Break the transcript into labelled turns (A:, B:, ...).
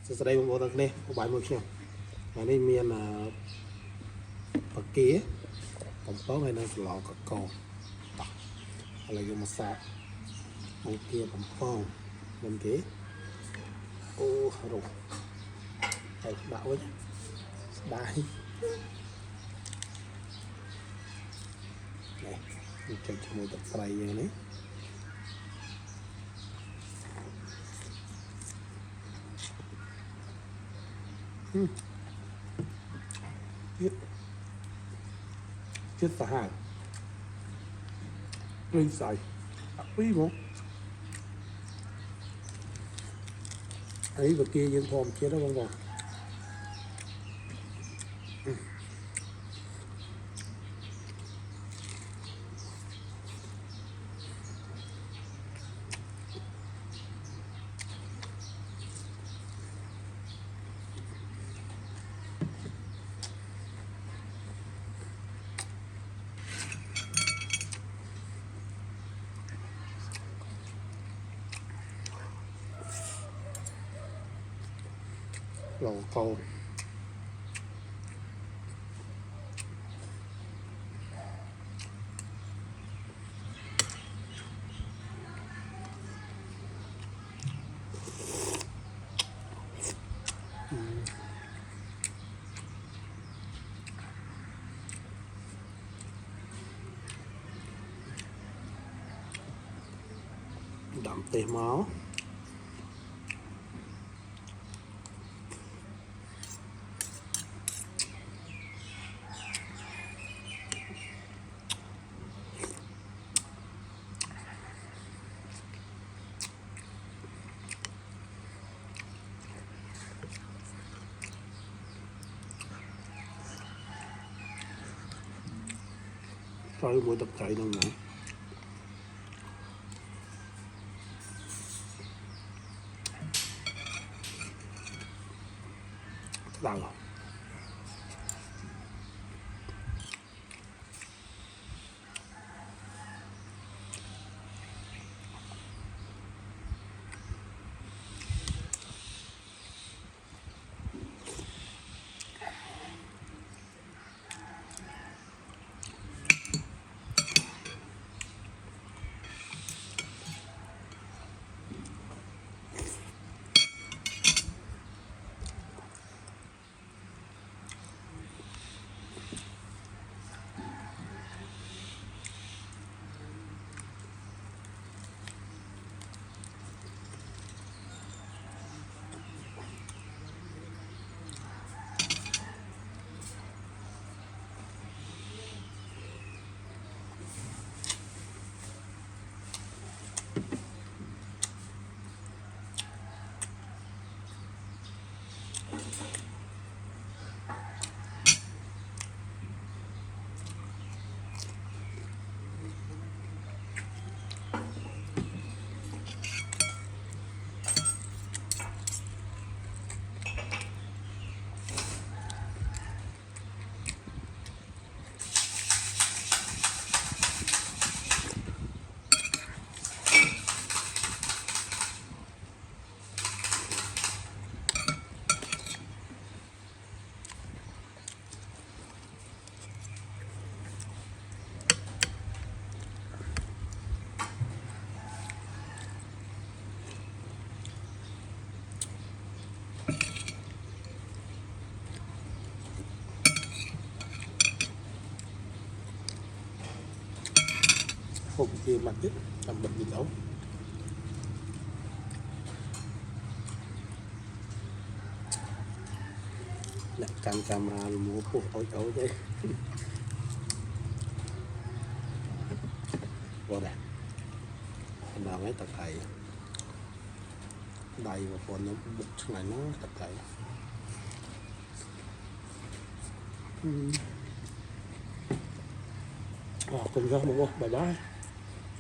A: Giờ đây một tầng này có bài một xem này miền là bậc kia tổng số này nó lò các cầu là dùng một sạc một kia tổng phong bên kia ô rồi đây đạo ấy đai này mình chơi cho một tập play như này chết cả hàng linh sài quý không ấy vật kia dân thòm chết đó không rồi lẩu cầu đậm tê máu rồi mỗi tập chạy đâu nữa đau không kia mặt tiếp làm bật gì đâu đặt camera mua phụ ối ối chứ vô đây nào mấy tập thầy đầy và còn nó bụt này nó tập thầy cùng ra một bye bye.